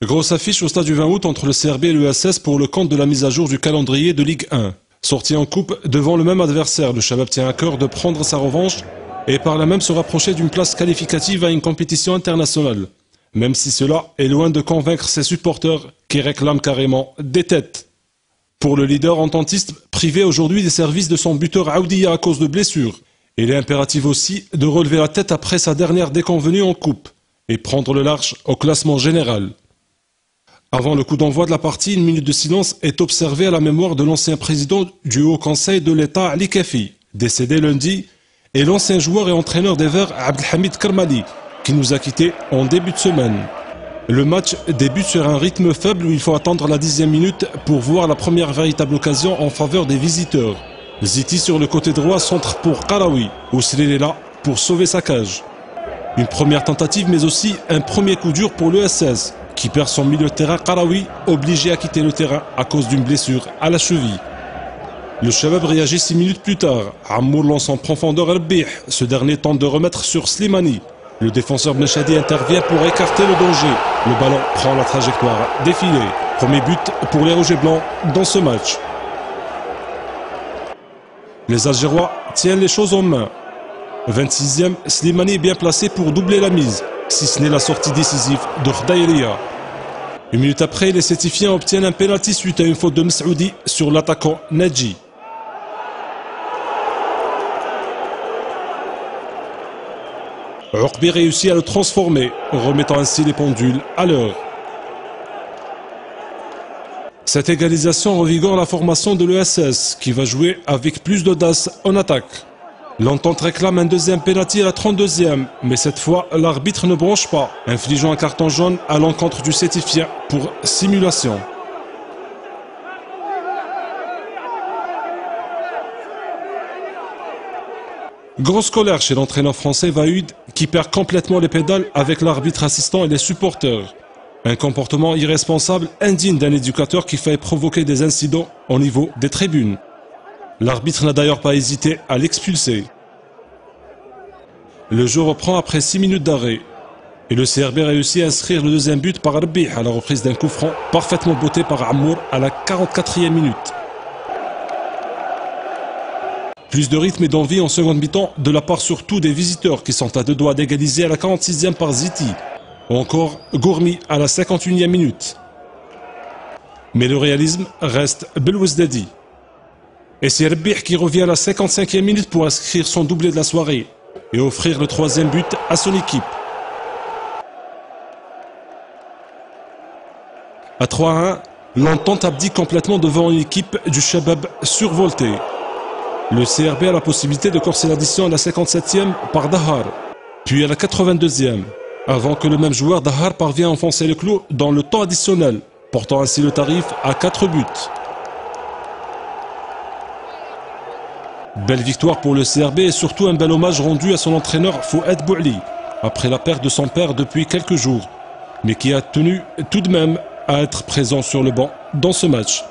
Grosse affiche au stade du 20 août entre le CRB et l'ESS pour le compte de la mise à jour du calendrier de Ligue 1. Sorti en coupe devant le même adversaire, le Chabab tient à cœur de prendre sa revanche et par là même se rapprocher d'une place qualificative à une compétition internationale. Même si cela est loin de convaincre ses supporters qui réclament carrément des têtes. Pour le leader ententiste, privé aujourd'hui des services de son buteur Aoudia à cause de blessures, il est impératif aussi de relever la tête après sa dernière déconvenue en coupe et prendre le large au classement général. Avant le coup d'envoi de la partie, une minute de silence est observée à la mémoire de l'ancien président du Haut Conseil de l'État Ali Kafi, décédé lundi, et l'ancien joueur et entraîneur des Verts Abdelhamid Karmali, qui nous a quittés en début de semaine. Le match débute sur un rythme faible où il faut attendre la 10e minute pour voir la première véritable occasion en faveur des visiteurs. Ziti sur le côté droit centre pour Karawi, Ousril est là pour sauver sa cage. Une première tentative mais aussi un premier coup dur pour l'ESS, qui perd son milieu de terrain Karawi, obligé à quitter le terrain à cause d'une blessure à la cheville. Le Chabab réagit 6 minutes plus tard. Ammour lance en profondeur Rbih. Ce dernier tente de remettre sur Slimani. Le défenseur Benchadi intervient pour écarter le danger. Le ballon prend la trajectoire défilée. Premier but pour les Rouges et Blancs dans ce match. Les Algérois tiennent les choses en main. 26e, Slimani est bien placé pour doubler la mise, si ce n'est la sortie décisive de Khdaïria. Une minute après, les Sétifiens obtiennent un pénalty suite à une faute de Msaoudi sur l'attaquant Nadji. Oukbi réussit à le transformer, remettant ainsi les pendules à l'heure. Cette égalisation revigore la formation de l'ESS, qui va jouer avec plus d'audace en attaque. L'entente réclame un deuxième pénalty à la 32e, mais cette fois, l'arbitre ne bronche pas, infligeant un carton jaune à l'encontre du Sétifien pour simulation. Grosse colère chez l'entraîneur français Vahoud, qui perd complètement les pédales avec l'arbitre assistant et les supporters. Un comportement irresponsable, indigne d'un éducateur qui fait provoquer des incidents au niveau des tribunes. L'arbitre n'a d'ailleurs pas hésité à l'expulser. Le jeu reprend après 6 minutes d'arrêt. Et le CRB réussit à inscrire le deuxième but par Rbih à la reprise d'un coup franc parfaitement botté par Ammour à la 44e minute. Plus de rythme et d'envie en seconde mi-temps de la part surtout des visiteurs qui sont à deux doigts d'égaliser à la 46e par Ziti. Ou encore Gourmi à la 51e minute. Mais le réalisme reste Belouizdadi. Et c'est Rbih qui revient à la 55e minute pour inscrire son doublé de la soirée et offrir le troisième but à son équipe. À 3-1, l'entente abdique complètement devant une équipe du Chabab survoltée. Le CRB a la possibilité de corser l'addition à la 57e par Dahar, puis à la 82e, avant que le même joueur Dahar parvienne à enfoncer le clou dans le temps additionnel, portant ainsi le tarif à 4 buts. Belle victoire pour le CRB et surtout un bel hommage rendu à son entraîneur Fouad Bouali, après la perte de son père depuis quelques jours, mais qui a tenu tout de même à être présent sur le banc dans ce match.